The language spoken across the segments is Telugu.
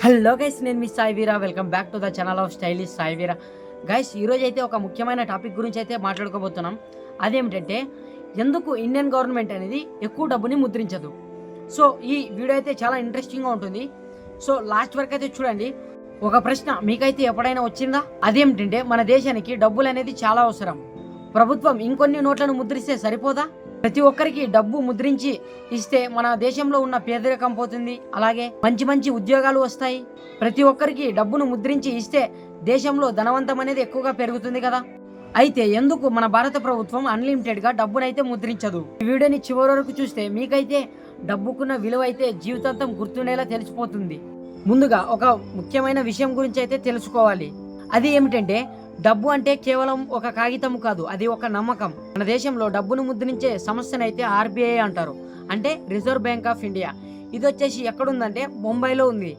హలో గైస్, నేను మీ Sai Veera. Welcome back to the channel of stylish Sai Veera. Guys, ఈరోజు అయితే ఒక ముఖ్యమైన టాపిక్ గురించి అయితే మాట్లాడుకోబోతున్నాం. అదేమిటంటే, ఎందుకు ఇండియన్ గవర్నమెంట్ అనేది ఎక్కువ డబ్బుని ముద్రించదు. సో ఈ వీడియో అయితే చాలా ఇంట్రెస్టింగ్గా ఉంటుంది. సో లాస్ట్ వరకు అయితే చూడండి. ఒక ప్రశ్న మీకైతే ఎప్పుడైనా వచ్చిందా? అదేమిటంటే, మన దేశానికి డబ్బులు అనేది చాలా అవసరం. ప్రభుత్వం ఇంకొన్ని నోట్లను ముద్రిస్తే సరిపోదా? ప్రతి ఒక్కరికి డబ్బు ముద్రించి ఇస్తే మన దేశంలో ఉన్న పేదరికం పోతుంది. అలాగే మంచి మంచి ఉద్యోగాలు వస్తాయి. ప్రతి ఒక్కరికి డబ్బును ముద్రించి ఇస్తే దేశంలో ధనవంతం అనేది ఎక్కువగా పెరుగుతుంది కదా. అయితే ఎందుకు మన భారత ప్రభుత్వం అన్లిమిటెడ్గా డబ్బునైతే ముద్రించదు? ఈ వీడియోని చివరి వరకు చూస్తే మీకైతే డబ్బుకున్న విలువ అయితే జీవితాంతం గుర్తుండేలా తెలిసిపోతుంది. ముందుగా ఒక ముఖ్యమైన విషయం గురించి అయితే తెలుసుకోవాలి. అది ఏమిటంటే, డబ్బు అంటే కేవలం ఒక కాగితం కాదు, అది ఒక నమ్మకం. మన దేశంలో డబ్బును ముద్రించే సంస్థనైతే ఆర్బీఐ అంటారు, అంటే రిజర్వ్ బ్యాంక్ ఆఫ్ ఇండియా. ఇది వచ్చేసి ఎక్కడుందంటే ముంబైలో ఉంది.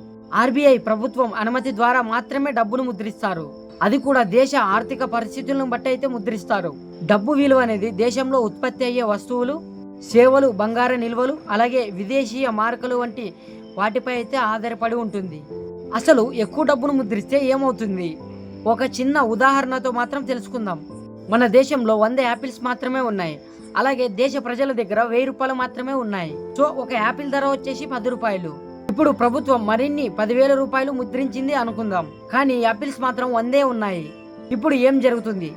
ఆర్బీఐ ప్రభుత్వం అనుమతి ద్వారా మాత్రమే డబ్బును ముద్రిస్తారు. అది కూడా దేశ ఆర్థిక పరిస్థితులను బట్టి అయితే ముద్రిస్తారు. డబ్బు విలువ అనేది దేశంలో ఉత్పత్తి అయ్యే వస్తువులు, సేవలు, బంగారు నిల్వలు, అలాగే విదేశీయ మార్కులు వంటి వాటిపై అయితే ఆధారపడి ఉంటుంది. అసలు ఎక్కువ డబ్బును ముద్రిస్తే ఏమవుతుంది? ఒక చిన్న ఉదాహరణతో మాత్రం తెలుసుకుందాం. మన దేశంలో 100 యాపిల్స్ మాత్రమే ఉన్నాయి. అలాగే దేశ ప్రజల దగ్గర 1000 రూపాయలు మాత్రమే ఉన్నాయి. సో ఒక యాపిల్ ధర వచ్చేసి 10 రూపాయలు. ఇప్పుడు ప్రభుత్వం మరిన్ని 10,000 రూపాయలు ముద్రించింది అనుకుందాం, కానీ యాపిల్స్ మాత్రం 100 ఉన్నాయి. ఇప్పుడు ఏం జరుగుతుంది?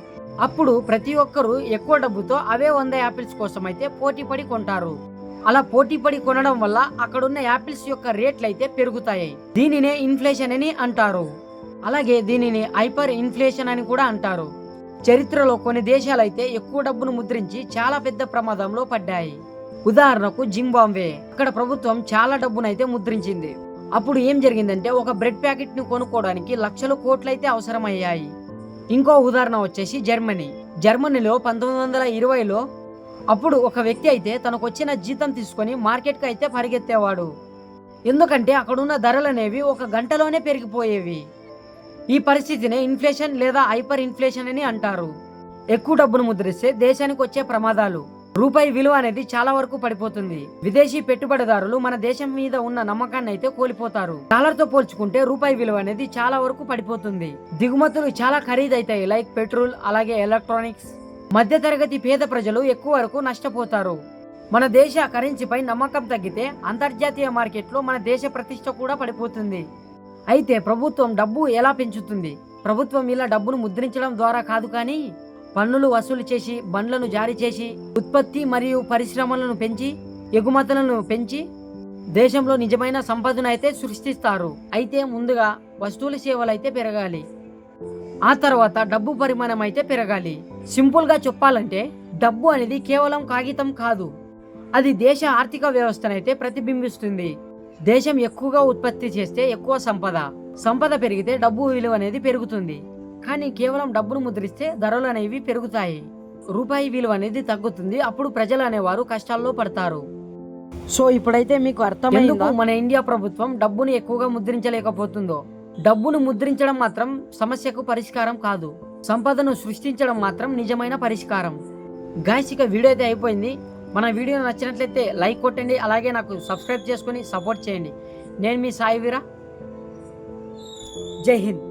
అప్పుడు ప్రతి ఒక్కరూ ఎక్కువ డబ్బుతో అవే 100 యాపిల్స్ కోసం అయితే పోటీ పడి కొంటారు. అలా పోటీ పడి కొనడం వల్ల అక్కడున్న యాపిల్స్ యొక్క రేట్లు అయితే పెరుగుతాయి. దీనినే ఇన్ఫ్లేషన్ అని అంటారు. అలాగే దీనిని హైపర్ ఇన్ఫ్లేషన్ అని కూడా అంటారు. చరిత్రలో కొన్ని దేశాలైతే ఎక్కువ డబ్బును ముద్రించి చాలా పెద్ద ప్రమాదంలో పడ్డాయి. ఉదాహరణకు జింబాబ్వే. అక్కడ ప్రభుత్వం చాలా డబ్బునైతే ముద్రించింది. అప్పుడు ఏం జరిగిందంటే, ఒక బ్రెడ్ ప్యాకెట్ ని కొనుక్కోవడానికి లక్షల కోట్లయితే అవసరమయ్యాయి. ఇంకో ఉదాహరణ వచ్చేసి జర్మనీ. జర్మనీలో 1920లో అప్పుడు ఒక వ్యక్తి అయితే తనకు వచ్చిన జీతం తీసుకొని మార్కెట్కి అయితే పరిగెత్తేవాడు. ఎందుకంటే అక్కడున్న ధరలు అనేవి ఒక గంటలోనే పెరిగిపోయేవి. ఈ పరిస్థితిని ఇన్ఫ్లేషన్ లేదా హైపర్ ఇన్ఫ్లేషన్ అని అంటారు. ఎక్కువ డబ్బును ముద్రిస్తే దేశానికి వచ్చే ప్రమాదాలు: రూపాయి విలువ అనేది చాలా వరకు పడిపోతుంది. విదేశీ పెట్టుబడిదారులు మన దేశం మీద ఉన్న నమ్మకాన్ని అయితే కోల్పోతారు. డాలర్తో పోల్చుకుంటే రూపాయి విలువ అనేది చాలా వరకు పడిపోతుంది. దిగుమతులు చాలా ఖరీదైతాయి, లైక్ పెట్రోల్, అలాగే ఎలక్ట్రానిక్స్. మధ్యతరగతి పేద ప్రజలు ఎక్కువ వరకు నష్టపోతారు. మన దేశ కరెన్సీపై నమ్మకం తగ్గితే అంతర్జాతీయ మార్కెట్లో మన దేశ ప్రతిష్ట కూడా పడిపోతుంది. అయితే ప్రభుత్వం డబ్బు ఎలా పెంచుతుంది? ప్రభుత్వం ఇలా డబ్బును ముద్రించడం ద్వారా కాదు, కానీ పన్నులు వసూలు చేసి, బండ్లను జారీ చేసి, ఉత్పత్తి మరియు పరిశ్రమలను పెంచి, ఎగుమతులను పెంచి దేశంలో నిజమైన సంపదను అయితే సృష్టిస్తారు. అయితే ముందుగా వస్తువుల సేవలు అయితే పెరగాలి, ఆ తర్వాత డబ్బు పరిమాణం అయితే పెరగాలి. సింపుల్గా చెప్పాలంటే, డబ్బు అనేది కేవలం కాగితం కాదు, అది దేశ ఆర్థిక వ్యవస్థనైతే ప్రతిబింబిస్తుంది. దేశం ఎక్కువగా ఉత్పత్తి చేస్తే ఎక్కువ సంపద పెరిగితే డబ్బు విలువ అనేది పెరుగుతుంది. కానీ కేవలం డబ్బును ముద్రిస్తే ధరలు అనేవి పెరుగుతాయి, రూపాయి విలువ అనేది తగ్గుతుంది. అప్పుడు ప్రజలు అనేవారు కష్టాల్లో పడతారు. సో ఇప్పుడైతే మీకు అర్థమైందా మన ఇండియా ప్రభుత్వం డబ్బును ఎక్కువగా ముద్రించలేకపోతుందో? డబ్బును ముద్రించడం మాత్రం సమస్యకు పరిష్కారం కాదు, సంపదను సృష్టించడం మాత్రం నిజమైన పరిష్కారం. గాయ్స్, ఇక వీడియో అయితే అయిపోయింది. మన వీడియో నచ్చినట్లయితే లైక్ కొట్టండి, అలాగే నాకు సబ్స్క్రైబ్ చేసుకొని సపోర్ట్ చేయండి. నేను మీ సాయి వీరా. జై హింద్.